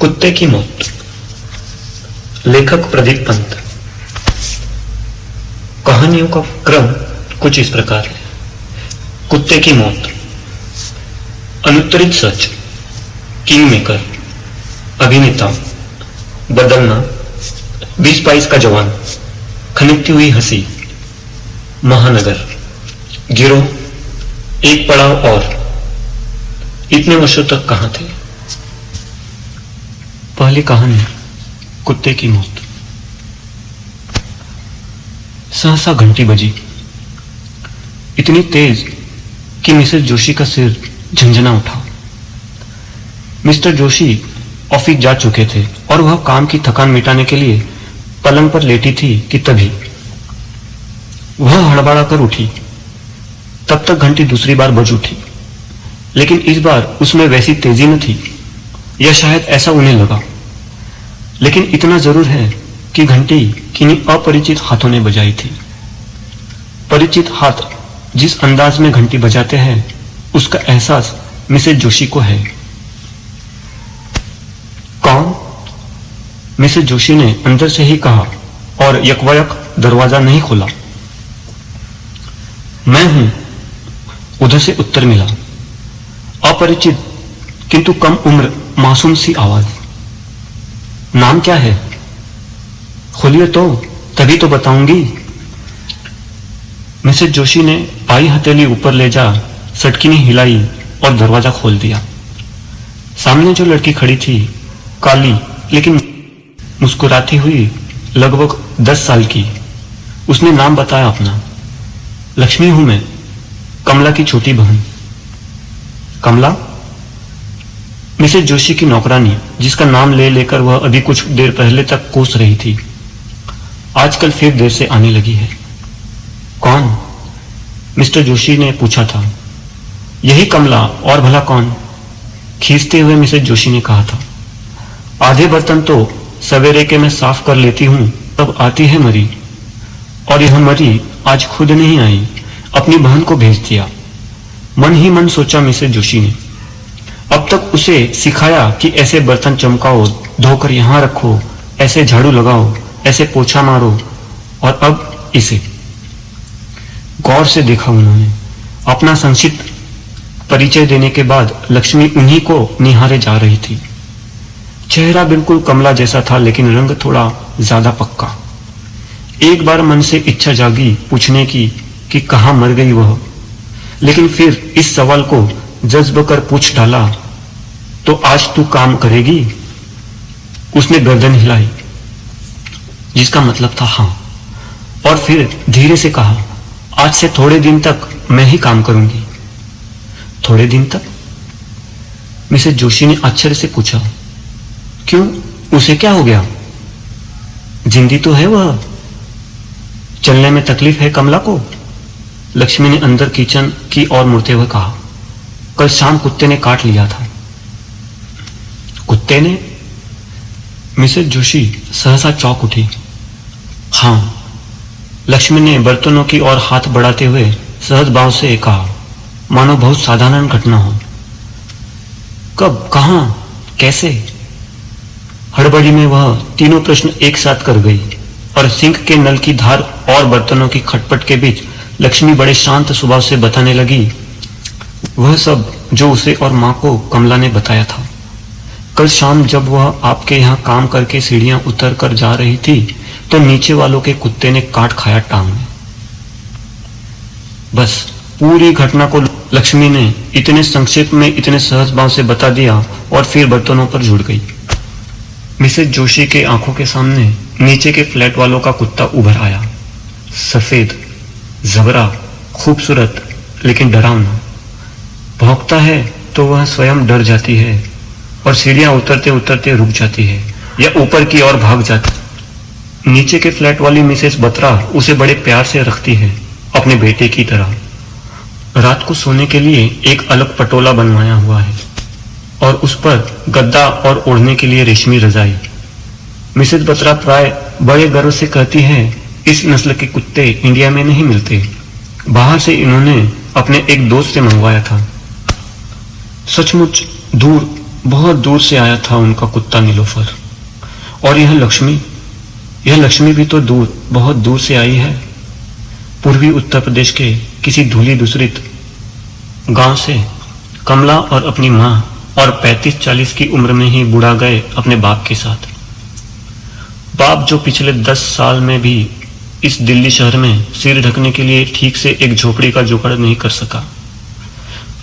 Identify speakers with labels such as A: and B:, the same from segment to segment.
A: कुत्ते की मौत। लेखक प्रदीप पंत। कहानियों का क्रम कुछ इस प्रकार है। कुत्ते की मौत, अनुत्तरित सच, किंग मेकर, अभिनेता, बदलना, 20-22 का जवान, खनिकती हुई हंसी, महानगर, गिरोह, एक पड़ाव और, इतने वर्षों तक कहां थे। पहली कहानी, कुत्ते की मौत। सहसा घंटी बजी, इतनी तेज कि मिसेस जोशी का सिर झंझना उठा। मिस्टर जोशी ऑफिस जा चुके थे और वह काम की थकान मिटाने के लिए पलंग पर लेटी थी कि तभी वह हड़बड़ा कर उठी। तब तक घंटी दूसरी बार बज उठी, लेकिन इस बार उसमें वैसी तेजी न थी, या शायद ऐसा उन्हें लगा। लेकिन इतना जरूर है कि घंटी किन्हीं अपरिचित हाथों ने बजाई थी। परिचित हाथ जिस अंदाज में घंटी बजाते हैं, उसका एहसास मिसेस जोशी को है। कौन? मिसेस जोशी ने अंदर से ही कहा और यकवायक दरवाजा नहीं खोला। मैं हूं, उधर से उत्तर मिला। अपरिचित किंतु कम उम्र मासूम सी आवाज। नाम क्या है? खोलिए तो, तभी तो बताऊंगी। मिसेस जोशी ने बाई हथेली ऊपर ले जा सटकिनी हिलाई और दरवाजा खोल दिया। सामने जो लड़की खड़ी थी, काली लेकिन मुस्कुराती हुई, लगभग 10 साल की। उसने नाम बताया अपना। लक्ष्मी हूं मैं, कमला की छोटी बहन। कमला? मिसेस जोशी की नौकरानी, जिसका नाम ले लेकर वह अभी कुछ देर पहले तक कोस रही थी, आजकल फिर देर से आने लगी है। कौन? मिस्टर जोशी ने पूछा था। यही कमला, और भला कौन? खींचते हुए मिसेस जोशी ने कहा था। आधे बर्तन तो सवेरे के मैं साफ कर लेती हूं, तब आती है मरी। और यह मरी आज खुद नहीं आई, अपनी बहन को भेज दिया। मन ही मन सोचा मिसेस जोशी ने। अब तक उसे सिखाया कि ऐसे बर्तन चमकाओ, धोकर यहां रखो, ऐसे झाड़ू लगाओ, ऐसे पोछा मारो, और अब इसे। गौर से देखा उन्होंने। अपना संक्षिप्त परिचय देने के बाद लक्ष्मी उन्हीं को निहारे जा रही थी। चेहरा बिल्कुल कमला जैसा था, लेकिन रंग थोड़ा ज्यादा पक्का। एक बार मन से इच्छा जागी पूछने की कि कहां मर गई वह, लेकिन फिर इस सवाल को जज्ब कर पूछ डाला, तो आज तू काम करेगी? उसने गर्दन हिलाई, जिसका मतलब था हां, और फिर धीरे से कहा, आज से थोड़े दिन तक मैं ही काम करूंगी। थोड़े दिन तक? मिसेस जोशी ने आश्चर्य से पूछा। क्यों, उसे क्या हो गया? जिंदी तो है वह। चलने में तकलीफ है कमला को? लक्ष्मी ने अंदर किचन की ओर मुड़ते हुए कहा। कल शाम कुत्ते ने काट लिया था। कुत्ते ने? मिसेस जोशी सहसा चौंक उठी। हां, लक्ष्मी ने बर्तनों की ओर हाथ बढ़ाते हुए सहज भाव से कहा, मानो बहुत साधारण घटना हो। कब, कहां, कैसे? हड़बड़ी में वह तीनों प्रश्न एक साथ कर गई, और सिंक के नल की धार और बर्तनों की खटपट के बीच लक्ष्मी बड़े शांत स्वभाव से बताने लगी वह सब जो उसे और मां को कमला ने बताया था। कल शाम जब वह आपके यहाँ काम करके सीढ़ियां उतर कर जा रही थी, तो नीचे वालों के कुत्ते ने काट खाया टांग में। बस पूरी घटना को लक्ष्मी ने इतने संक्षेप में, इतने सहज भाव से बता दिया, और फिर बर्तनों पर जुड़ गई। मिसेस जोशी के आंखों के सामने नीचे के फ्लैट वालों का कुत्ता उभर आया। सफेद, जबरा, खूबसूरत, लेकिन डरावना। भौंकता है तो वह स्वयं डर जाती है और सीढ़ियां उतरते उतरते रुक जाती है या ऊपर की ओर भाग जाती। नीचे के फ्लैट वाली मिसेस बत्रा उसे बड़े प्यार से रखती है, अपने बेटे की तरह। रात को सोने के लिए एक अलग पटोला बनवाया हुआ है, और उस पर गद्दा और ओढ़ने के लिए रेशमी रजाई। मिसेस बत्रा प्राय बड़े गर्व से कहती है, इस नस्ल के कुत्ते इंडिया में नहीं मिलते। बाहर से इन्होंने अपने एक दोस्त से मंगवाया था। सचमुच दूर बहुत दूर से आया था उनका कुत्ता नीलोफर। और यह लक्ष्मी भी तो बहुत दूर से आई है। पूर्वी उत्तर प्रदेश के किसी धूली दूसरित गांव से कमला और अपनी मां और 35-40 की उम्र में ही बुढ़ा गए अपने बाप के साथ। बाप जो पिछले 10 साल में भी इस दिल्ली शहर में सिर ढकने के लिए ठीक से एक झोपड़ी का जुगाड़ नहीं कर सका।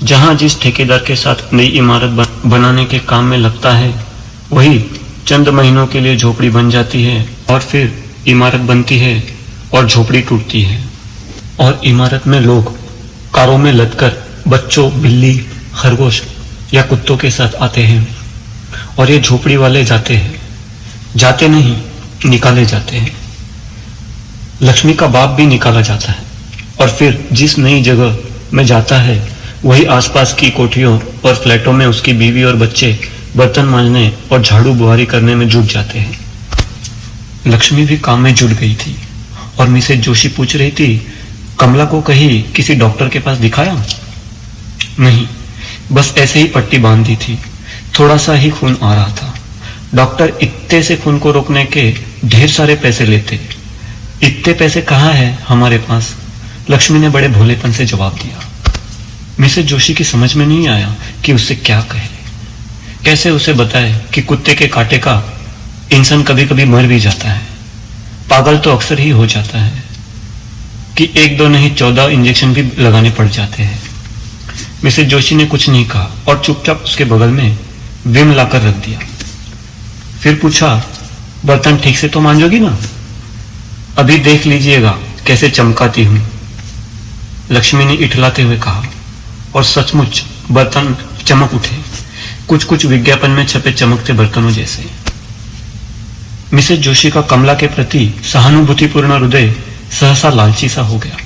A: जहां जिस ठेकेदार के साथ नई इमारत बनाने के काम में लगता है, वही चंद महीनों के लिए झोपड़ी बन जाती है और फिर इमारत बनती है और झोपड़ी टूटती है। और इमारत में लोग कारों में लदकर बच्चों, बिल्ली, खरगोश या कुत्तों के साथ आते हैं और ये झोपड़ी वाले जाते नहीं, निकाले जाते हैं। लक्ष्मी का बाप भी निकाला जाता है और फिर जिस नई जगह में जाता है, वही आसपास की कोठियों और फ्लैटों में उसकी बीवी और बच्चे बर्तन मांजने और झाड़ू बुहारी करने में जुट जाते हैं। लक्ष्मी भी काम में जुट गई थी और मिसेज जोशी पूछ रही थी, कमला को कहीं किसी डॉक्टर के पास दिखाया? नहीं, बस ऐसे ही पट्टी बांध दी थी। थोड़ा सा ही खून आ रहा था। डॉक्टर इतने से खून को रोकने के ढेर सारे पैसे लेते। इतने पैसे कहाँ है हमारे पास? लक्ष्मी ने बड़े भोलेपन से जवाब दिया। मिसेज जोशी की समझ में नहीं आया कि उससे क्या कहे, कैसे उसे बताए कि कुत्ते के काटे का इंसान कभी कभी मर भी जाता है, पागल तो अक्सर ही हो जाता है, कि 1-2 नहीं 14 इंजेक्शन भी लगाने पड़ जाते हैं। मिसेज जोशी ने कुछ नहीं कहा और चुपचाप उसके बगल में विम लाकर रख दिया। फिर पूछा, बर्तन ठीक से तो मांजोगी ना? अभी देख लीजिएगा कैसे चमकाती हूं, लक्ष्मी ने इठलाते हुए कहा। और सचमुच बर्तन चमक उठे, कुछ विज्ञापन में छपे चमकते बर्तनों जैसे। मिसेज जोशी का कमला के प्रति सहानुभूतिपूर्ण हृदय सहसा लालची सा हो गया।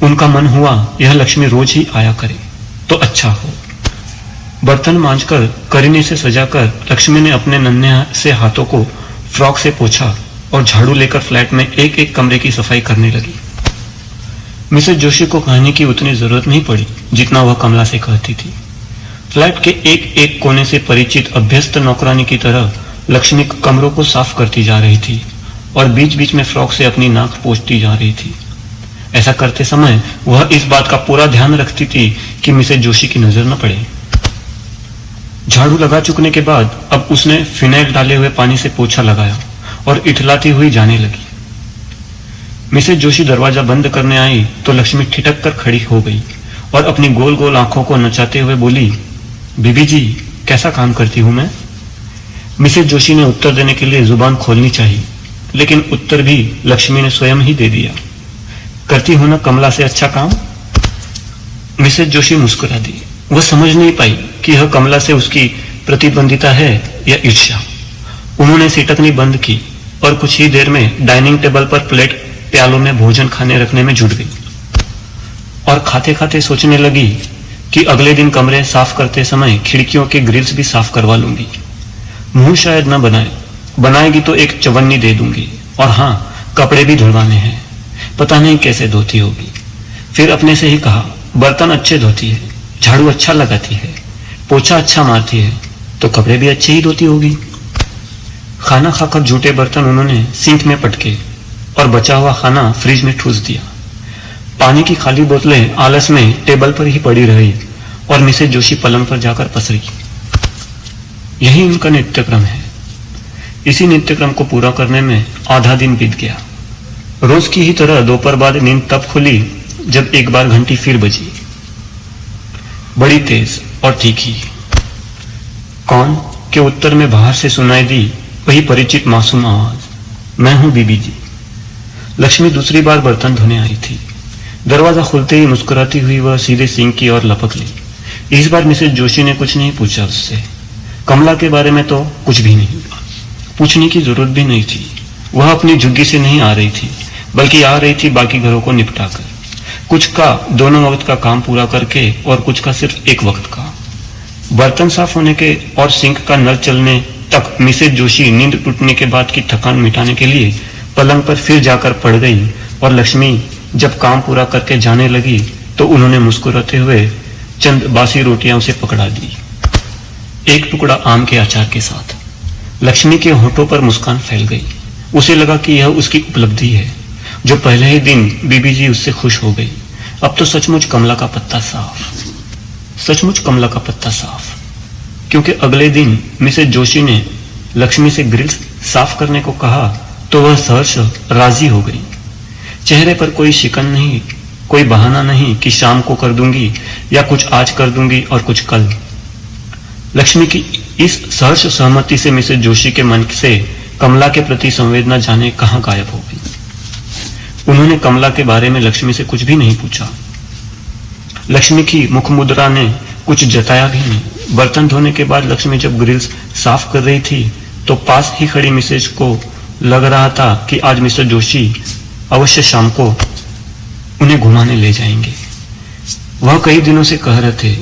A: उनका मन हुआ यह लक्ष्मी रोज ही आया करे तो अच्छा हो। बर्तन मांजकर करीने से सजाकर लक्ष्मी ने अपने नन्हे से हाथों को फ्रॉक से पोंछा और झाड़ू लेकर फ्लैट में एक कमरे की सफाई करने लगी। मिसेज जोशी को कहने की उतनी जरूरत नहीं पड़ी जितना वह कमला से कहती थी। फ्लैट के एक कोने से परिचित अभ्यस्त नौकरानी की तरह लक्ष्मी कमरों को साफ करती जा रही थी और बीच बीच में फ्रॉक से अपनी नाक पोंछती जा रही थी। ऐसा करते समय वह इस बात का पूरा ध्यान रखती थी कि मिसेज जोशी की नजर न पड़े। झाड़ू लगा चुकने के बाद अब उसने फिनाइल डाले हुए पानी से पोछा लगाया और इठलाती हुई जाने लगी। मिसेज जोशी दरवाजा बंद करने आई तो लक्ष्मी ठिठक कर खड़ी हो गई और अपनी गोल गोल आंखों को नचाते हुए बोली, बीबी जी कैसा काम करती हूं मैं? मिसेज जोशी ने उत्तर देने के लिए जुबान खोलनी चाहिए, लेकिन उत्तर भी लक्ष्मी ने स्वयं ही दे दिया। करती हूं ना कमला से अच्छा काम? मिसेज जोशी मुस्कुरा दी। वह समझ नहीं पाई कि यह कमला से उसकी प्रतिबंधिता है या ईर्ष्या। उन्होंने सिटकनी बंद की और कुछ ही देर में डाइनिंग टेबल पर प्लेट प्यालों में भोजन खाने रखने में जुट गई और खाते खाते सोचने लगी कि अगले दिन कमरे साफ करते समय खिड़कियों के ग्रिल्स भी साफ करवा लूंगी। मुंह शायद न बनाएगी तो एक चवन्नी दे दूंगी। और हाँ, कपड़े भी धुलवाने हैं, पता नहीं कैसे धोती होगी। फिर अपने से ही कहा, बर्तन अच्छे धोती है, झाड़ू अच्छा लगाती है, पोछा अच्छा मारती है, तो कपड़े भी अच्छे ही धोती होगी। खाना खाकर जूठे बर्तन उन्होंने सिंक में पटके और बचा हुआ खाना फ्रिज में ठूस दिया। पानी की खाली बोतलें आलस में टेबल पर ही पड़ी रही और मिसेज जोशी पलंग पर जाकर पसरी। यही उनका नित्यक्रम है। इसी नित्यक्रम को पूरा करने में आधा दिन बीत गया। रोज की ही तरह दोपहर बाद नींद तब खुली जब एक बार घंटी फिर बजी, बड़ी तेज और तीखी। कौन के उत्तर में बाहर से सुनाई दी वही परिचित मासूम आवाज, मैं हूं बीबी जी। लक्ष्मी दूसरी बार बर्तन धोने आई थी। दरवाजा खुलते ही मुस्कुराती हुई वह सीधे सिंक की ओर लपक ली। इस बार मिसेज जोशी ने कुछ नहीं पूछा उससे। कमला के बारे में तो कुछ भी नहीं, पूछने की जरूरत भी नहीं थी। वह अपनी झुग्गी से नहीं आ रही थी, बल्कि आ रही थी बाकी घरों को निपटाकर, कुछ का दोनों वक्त का काम पूरा करके और कुछ का सिर्फ एक वक्त का। बर्तन साफ होने के और सिंक का नल चलने तक मिसेज जोशी नींद टूटने के बाद की थकान मिटाने के लिए पलंग पर फिर जाकर पड़ गई और लक्ष्मी जब काम पूरा करके जाने लगी तो उन्होंने मुस्कुराते हुए चंद बासी रोटियां उसे पकड़ा दी। एक टुकड़ा आम के अचार के साथ। लक्ष्मी के होठों पर मुस्कान फैल गई। उसे लगा कि यह उसकी उपलब्धि है। जो पहले ही दिन बीबी जी उससे खुश हो गई, अब तो सचमुच कमला का पत्ता साफ, सचमुच कमला का पत्ता साफ। क्योंकि अगले दिन मिसेज जोशी ने लक्ष्मी से ग्रिल्स साफ करने को कहा तो वह सहर्ष राजी हो गई। चेहरे पर कोई शिकन नहीं, कोई बहाना नहीं कि शाम को कर दूंगी या कुछ आज कर दूंगी और कुछ कल। लक्ष्मी की इस सहर्ष सहमति से मिसेज जोशी के मन से कमला के प्रति संवेदना जाने कहां गायब हो गई। उन्होंने कमला के बारे में लक्ष्मी से कुछ भी नहीं पूछा। लक्ष्मी की मुख मुद्रा ने कुछ जताया भी नहीं। बर्तन धोने के बाद लक्ष्मी जब ग्रिल्स साफ कर रही थी तो पास ही खड़ी मिसेज को लग रहा था कि आज मिस्टर जोशी अवश्य शाम को उन्हें घुमाने ले जाएंगे। वह कई दिनों से कह रहे थे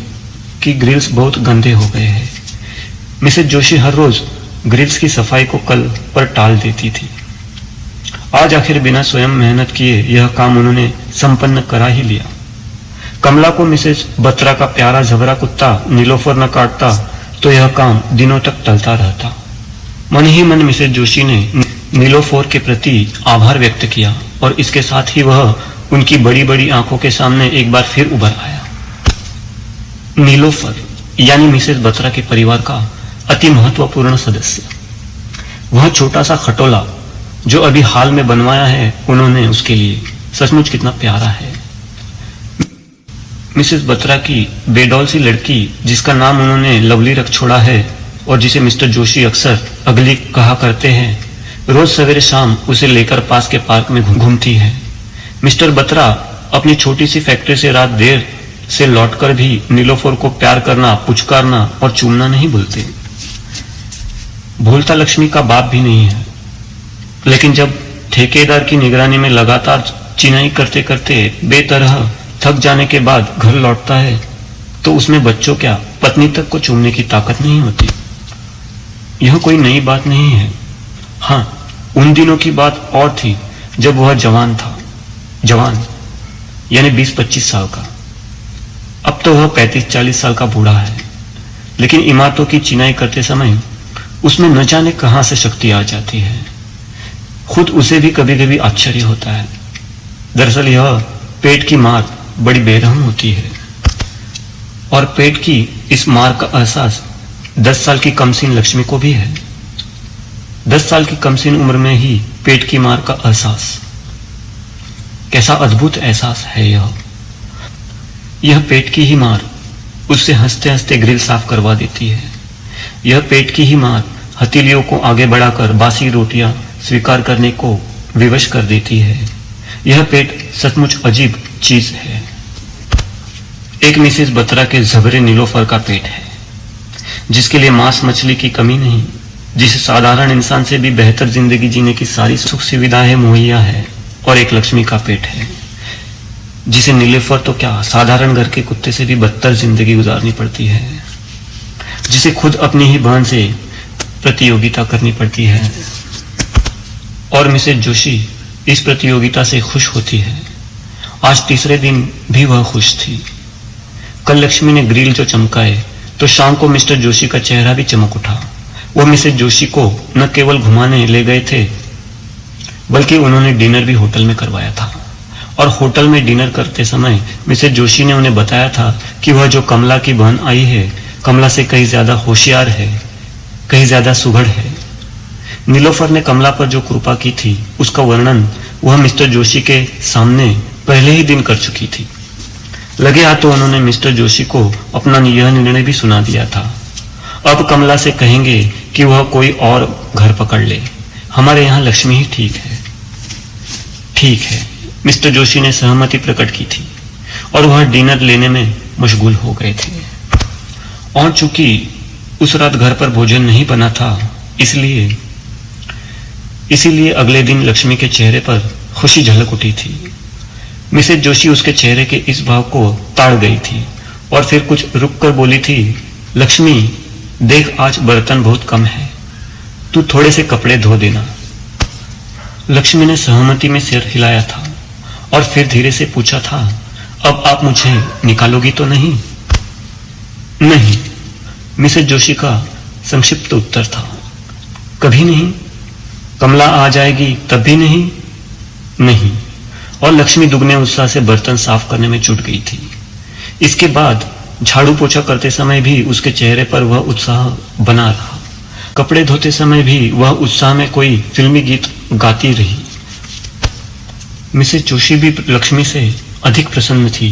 A: कि ग्रिल्स बहुत गंदे हो गए हैं। मिसेज जोशी हर रोज ग्रिल्स की सफाई को कल पर टाल देती थी। आज आखिर बिना स्वयं मेहनत किए यह काम उन्होंने संपन्न करा ही लिया। कमला को मिसेज बत्रा का प्यारा झबरा कुत्ता नीलोफर न काटता तो यह काम दिनों तक टलता रहता। मन ही मन मिसेज जोशी ने नीलोफर के प्रति आभार व्यक्त किया और इसके साथ ही वह उनकी बड़ी बड़ी आंखों के सामने एक बार फिर उभर आया। नीलोफर यानी मिसेज बत्रा के परिवार का अति महत्वपूर्ण सदस्य। वह छोटा सा खटोला जो अभी हाल में बनवाया है उन्होंने उसके लिए, सचमुच कितना प्यारा है। मिसेज बत्रा की बेडौल सी लड़की जिसका नाम उन्होंने लवली रख छोड़ा है और जिसे मिस्टर जोशी अक्सर अगली कहा करते हैं, रोज सवेरे शाम उसे लेकर पास के पार्क में घूमती है। मिस्टर बत्रा अपनी छोटी सी फैक्ट्री से रात देर से लौटकर भी नीलोफर को प्यार करना, पुचकारना और चूमना नहीं भूलते। भूलता लक्ष्मी का बाप भी नहीं है, लेकिन जब ठेकेदार की निगरानी में लगातार चिनाई करते करते बेतरह थक जाने के बाद घर लौटता है तो उसमें बच्चों क्या पत्नी तक को चूमने की ताकत नहीं होती। यह कोई नई बात नहीं है। हाँ, उन दिनों की बात और थी जब वह जवान था, जवान यानी 20-25 साल का। अब तो वह 35-40 साल का बूढ़ा है, लेकिन इमारतों की चिनाई करते समय उसमें न जाने कहां से शक्ति आ जाती है। खुद उसे भी कभी कभी आश्चर्य होता है। दरअसल यह पेट की मार बड़ी बेरहम होती है और पेट की इस मार का एहसास 10 साल की कमसीन लक्ष्मी को भी है। 10 साल की कमसीन उम्र में ही पेट की मार का एहसास, कैसा अद्भुत एहसास है यह पेट की ही मार उससे हंसते हंसते ग्रिल साफ करवा देती है। यह पेट की ही मार हथेलियों को आगे बढ़ाकर बासी रोटियां स्वीकार करने को विवश कर देती है। यह पेट सचमुच अजीब चीज है। एक मिसेज बत्रा के झबरे नीलोफर का पेट है, जिसके लिए मांस मछली की कमी नहीं, जिसे साधारण इंसान से भी बेहतर जिंदगी जीने की सारी सुख सुविधाएं मुहैया है। और एक लक्ष्मी का पेट है, जिसे नीलोफर तो क्या साधारण घर के कुत्ते से भी बदतर जिंदगी गुजारनी पड़ती है, जिसे खुद अपनी ही बहन से प्रतियोगिता करनी पड़ती है। और मिसेज जोशी इस प्रतियोगिता से खुश होती है। आज तीसरे दिन भी वह खुश थी। कल लक्ष्मी ने ग्रिल जो चमकाए तो शाम को मिस्टर जोशी का चेहरा भी चमक उठा। वो मिसेज जोशी को न केवल घुमाने ले गए थे, बल्कि उन्होंने डिनर भी होटल में करवाया था। और होटल में डिनर करते समय मिसेज जोशी ने उन्हें बताया था कि वह जो कमला की बहन आई है, कमला से कहीं ज्यादा होशियार है, कहीं ज्यादा सुघड़ है। नीलोफर ने कमला पर जो कृपा की थी उसका वर्णन वह मिस्टर जोशी के सामने पहले ही दिन कर चुकी थी। लगे हाथों उन्होंने मिस्टर जोशी को अपना यह निर्णय भी सुना दिया था। अब कमला से कहेंगे कि वह कोई और घर पकड़ ले, हमारे यहाँ लक्ष्मी ही ठीक है। ठीक है, मिस्टर जोशी ने सहमति प्रकट की थी और वह डिनर लेने में मशगूल हो गए थे। और चूंकि उस रात घर पर भोजन नहीं बना था, इसीलिए अगले दिन लक्ष्मी के चेहरे पर खुशी झलक उठी थी। मिसेज जोशी उसके चेहरे के इस भाव को ताड़ गई थी और फिर कुछ रुककर बोली थी, लक्ष्मी देख, आज बर्तन बहुत कम है, तू थोड़े से कपड़े धो देना। लक्ष्मी ने सहमति में सिर हिलाया था और फिर धीरे से पूछा था, अब आप मुझे निकालोगी तो नहीं? नहीं, मिसेज जोशी का संक्षिप्त उत्तर था, कभी नहीं। कमला आ जाएगी तब भी नहीं। नहीं। और लक्ष्मी दुगने उत्साह से बर्तन साफ करने में जुट गई थी। इसके बाद झाड़ू पोछा करते समय भी उसके चेहरे पर वह उत्साह बना रहा। कपड़े धोते समय भी वह उत्साह में कोई फिल्मी गीत गाती रही। मिसेज जोशी भी लक्ष्मी से अधिक प्रसन्न थी।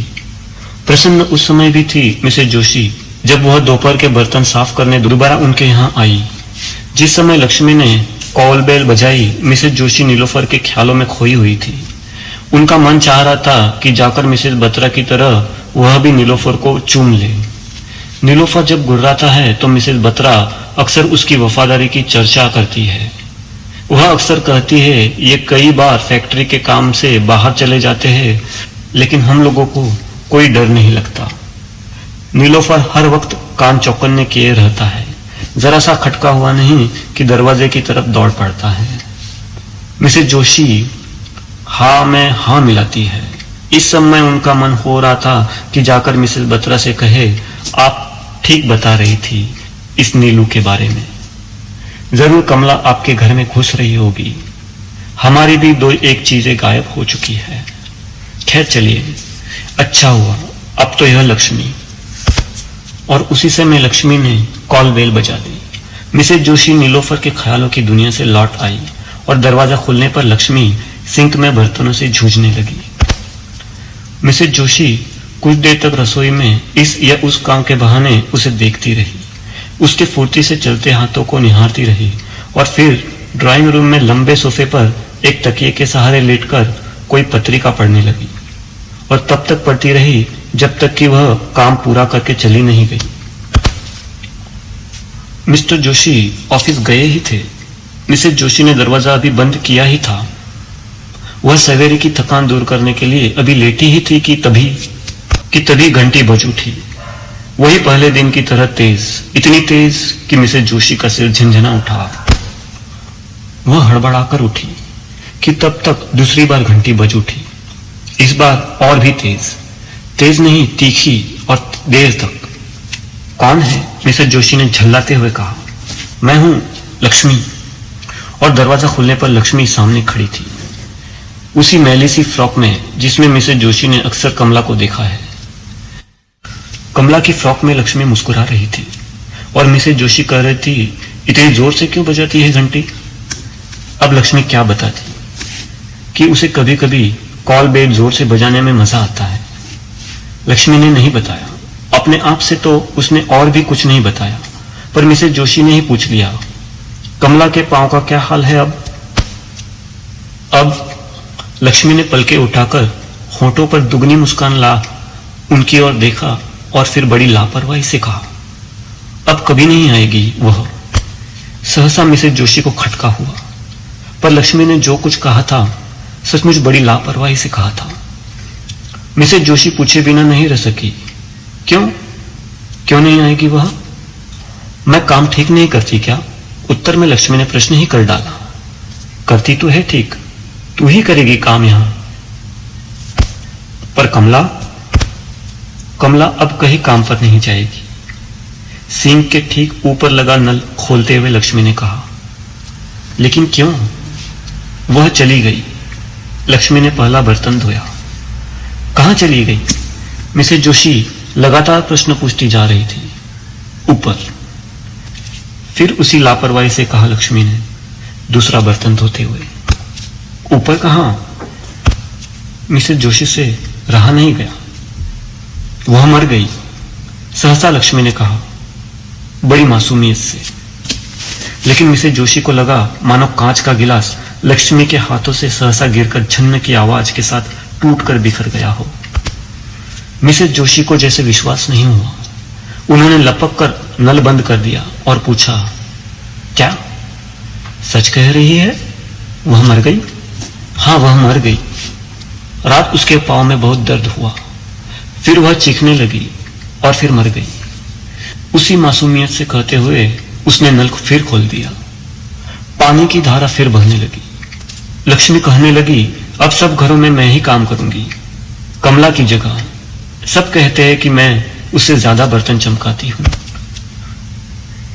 A: प्रसन्न उस समय भी थी मिसेज जोशी जब वह दोपहर के बर्तन साफ करने दोबारा उनके यहाँ आई। जिस समय लक्ष्मी ने कॉल बेल बजाई, मिसेज जोशी नीलोफर के ख्यालों में खोई हुई थी। उनका मन चाह रहा था कि जाकर मिसेज बत्रा की तरह वह भी नीलोफर को चूम ले। नीलोफर जब गुर्राता है तो मिसेज बत्रा अक्सर उसकी वफादारी की चर्चा करती है। वह अक्सर कहती है, ये कई बार फैक्ट्री के काम से बाहर चले जाते हैं, लेकिन हम लोगों को कोई डर नहीं लगता। नीलोफर हर वक्त कान चौकन्ने किए रहता है, जरा सा खटका हुआ नहीं कि दरवाजे की तरफ दौड़ पड़ता है। मिसेज जोशी हाँ में हाँ मिलाती है। इस समय उनका मन हो रहा था कि जाकर मिसेज बत्रा से कहे, आप ठीक बता रही थी इस नीलू के बारे में। जरूर कमला आपके घर में घुस रही होगी। हमारी भी दो एक चीजें गायब हो चुकी है। खैर चलिए, अच्छा हुआ अब तो यह लक्ष्मी। और उसी समय लक्ष्मी ने कॉल बेल बजा दी। मिसेज जोशी नीलोफर के ख्यालों की दुनिया से लौट आई और दरवाजा खुलने पर लक्ष्मी सिंक में बर्तनों से जूझने लगी। मिसेज जोशी कुछ देर तक रसोई में इस या उस काम के बहाने उसे देखती रही। उसके फुर्ती से चलते हाथों को निहारती रही और फिर ड्राइंग रूम में लंबे सोफे पर एक तकिए के सहारे लेटकर कोई पत्रिका पढ़ने लगी और तब तक पढ़ती रही जब तक कि वह काम पूरा करके चली नहीं गई। मिस्टर जोशी ऑफिस गए ही थे। मिसेज जोशी ने दरवाजा अभी बंद किया ही था। वह सवेरे की थकान दूर करने के लिए अभी लेटी ही थी कि तभी घंटी बज उठी। वही पहले दिन की तरह तेज, इतनी तेज कि मिसेज जोशी का सिर झंझना उठा। वह हड़बड़ाकर उठी कि तब तक दूसरी बार घंटी बज उठी। इस बार और भी तेज नहीं, तीखी और देर तक। कौन है? मिसेज जोशी ने झल्लाते हुए कहा। मैं हूं, लक्ष्मी। और दरवाजा खुलने पर लक्ष्मी सामने खड़ी थी, उसी मैली सी फ्रॉक में जिसमें मिसेज जोशी ने अक्सर कमला को देखा है। कमला की फ्रॉक में लक्ष्मी मुस्कुरा रही थी और मिसेज जोशी कह रही थी, इतनी जोर से क्यों बजाती है घंटी? अब लक्ष्मी क्या बताती कि उसे कभी कभी कॉल बेल जोर से बजाने में मजा आता है। लक्ष्मी ने नहीं बताया। अपने आप से तो उसने और भी कुछ नहीं बताया, पर मिसेज जोशी ने ही पूछ लिया, कमला के पांव का क्या हाल है अब? लक्ष्मी ने पलके उठाकर होठों पर दुगनी मुस्कान ला उनकी ओर देखा और फिर बड़ी लापरवाही से कहा, अब कभी नहीं आएगी वह। सहसा मिसेज जोशी को खटका हुआ, पर लक्ष्मी ने जो कुछ कहा था सचमुच बड़ी लापरवाही से कहा था। मिसेज जोशी पूछे बिना नहीं रह सकी, क्यों नहीं आएगी वह? मैं काम ठीक नहीं करती क्या? उत्तर में लक्ष्मी ने प्रश्न ही कर डाला। करती तो है ठीक, तू ही करेगी काम यहां, पर कमला अब कहीं काम पर नहीं जाएगी। सिंक के ठीक ऊपर लगा नल खोलते हुए लक्ष्मी ने कहा। लेकिन क्यों? वह चली गई। लक्ष्मी ने पहला बर्तन धोया। कहां चली गई? मिसेज जोशी लगातार प्रश्न पूछती जा रही थी। ऊपर। फिर उसी लापरवाही से कहा लक्ष्मी ने दूसरा बर्तन धोते हुए। ऊपर कहां? मिसेज जोशी से रहा नहीं गया। वह मर गई, सहसा लक्ष्मी ने कहा, बड़ी मासूमियत से। लेकिन मिसेज जोशी को लगा मानो कांच का गिलास लक्ष्मी के हाथों से सहसा गिरकर झन्न की आवाज के साथ टूटकर बिखर गया हो। मिसेज जोशी को जैसे विश्वास नहीं हुआ। उन्होंने लपक कर नल बंद कर दिया और पूछा, क्या सच कह रही है? वह मर गई? हाँ, वह मर गई। रात उसके पांव में बहुत दर्द हुआ, फिर वह चीखने लगी और फिर मर गई। उसी मासूमियत से कहते हुए उसने नल को फिर खोल दिया। पानी की धारा फिर बहने लगी। लक्ष्मी कहने लगी, अब सब घरों में मैं ही काम करूंगी, कमला की जगह। सब कहते हैं कि मैं उससे ज्यादा बर्तन चमकाती हूं।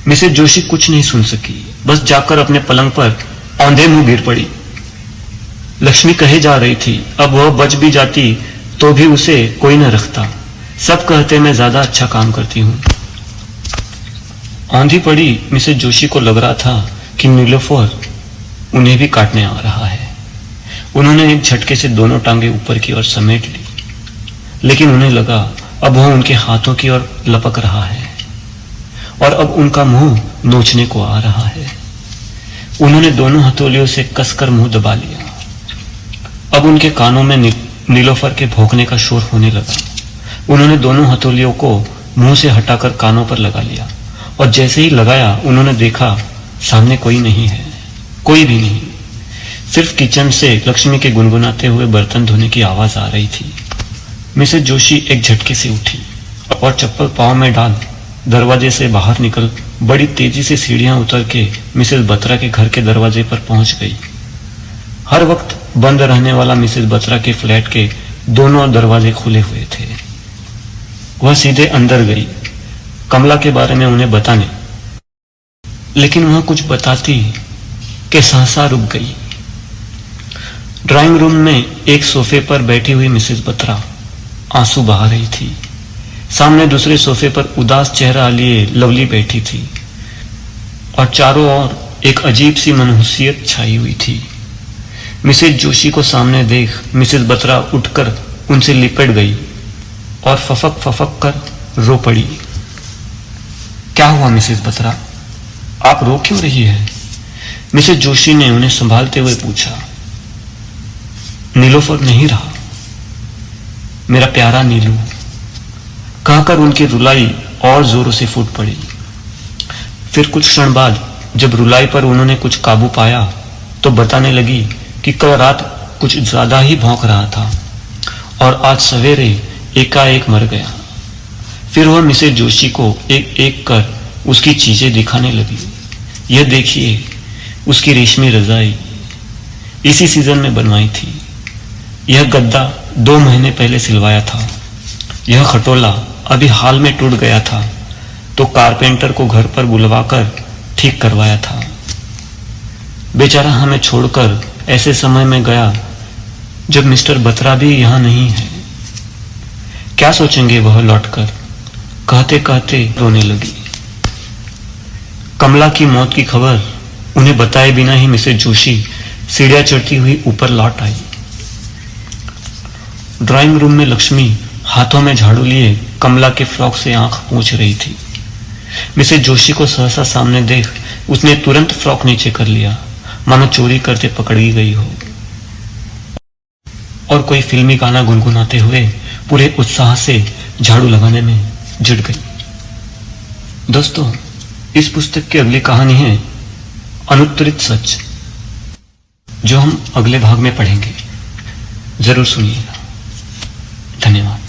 A: मिसेज जोशी कुछ नहीं सुन सकी, बस जाकर अपने पलंग पर औंधे मुंह गिर पड़ी। लक्ष्मी कहे जा रही थी, अब वह बच भी जाती तो भी उसे कोई न रखता। सब कहते मैं ज्यादा अच्छा काम करती हूं। औंधी पड़ी मिसेज जोशी को लग रहा था कि नीलोफर उन्हें भी काटने आ रहा है। उन्होंने एक झटके से दोनों टांगे ऊपर की ओर समेट ली, लेकिन उन्हें लगा अब वह उनके हाथों की ओर लपक रहा है और अब उनका मुंह नोचने को आ रहा है। उन्होंने दोनों हथौलियों से कसकर मुंह दबा लिया। अब उनके कानों में नीलोफर के भौंकने का शोर होने लगा। उन्होंने दोनों हथौलियों को मुंह से हटाकर कानों पर लगा लिया और जैसे ही लगाया उन्होंने देखा सामने कोई नहीं है, कोई भी नहीं। सिर्फ किचन से लक्ष्मी के गुनगुनाते हुए बर्तन धोने की आवाज आ रही थी। मिसेज जोशी एक झटके से उठी और चप्पल पांव में डाल दरवाजे से बाहर निकल बड़ी तेजी से सीढ़ियां उतर के मिसेज बत्रा के घर के दरवाजे पर पहुंच गई। हर वक्त बंद रहने वाला मिसेज बत्रा के फ्लैट के दोनों दरवाजे खुले हुए थे। वह सीधे अंदर गई कमला के बारे में उन्हें बताने, लेकिन वह कुछ बताती कि सहसा रुक गई। ड्राइंग रूम में एक सोफे पर बैठी हुई मिसेज बत्रा आंसू बहा रही थी। सामने दूसरे सोफे पर उदास चेहरा लिए लवली बैठी थी और चारों ओर एक अजीब सी मनहूसियत छाई हुई थी। मिसेज जोशी को सामने देख मिसेज बत्रा उठकर उनसे लिपट गई और फफक कर रो पड़ी। क्या हुआ मिसेज बत्रा, आप रो क्यों रही है? मिसेज जोशी ने उन्हें संभालते हुए पूछा। नीलोफर नहीं रहा, मेरा प्यारा नीलू, कहकर उनकी रुलाई और जोरों से फूट पड़ी। फिर कुछ क्षण बाद जब रुलाई पर उन्होंने कुछ काबू पाया तो बताने लगी कि कल रात कुछ ज्यादा ही भौंक रहा था और आज सवेरे एकाएक मर गया। फिर वह मिसेज जोशी को एक एक कर उसकी चीजें दिखाने लगी। यह देखिए, उसकी रेशमी रजाई इसी सीजन में बनवाई थी। यह गद्दा 2 महीने पहले सिलवाया था। यह खटोला अभी हाल में टूट गया था तो कारपेंटर को घर पर बुलवाकर ठीक करवाया था। बेचारा हमें छोड़कर ऐसे समय में गया जब मिस्टर बत्रा भी यहां नहीं है। क्या सोचेंगे वह लौटकर, कहते कहते रोने लगी। कमला की मौत की खबर उन्हें बताए बिना ही मिसेज जोशी सीढ़ियां चढ़ती हुई ऊपर लौट आई। ड्राइंग रूम में लक्ष्मी हाथों में झाड़ू लिए कमला के फ्रॉक से आंख पोंछ रही थी। मिसेज जोशी को सहसा सामने देख उसने तुरंत फ्रॉक नीचे कर लिया, मानो चोरी करते पकड़ी गई हो, और कोई फिल्मी गाना गुनगुनाते हुए पूरे उत्साह से झाड़ू लगाने में जुट गई। दोस्तों, इस पुस्तक की अगली कहानी है अनुत्तरित सच, जो हम अगले भाग में पढ़ेंगे। जरूर सुनिएगा। धन्यवाद।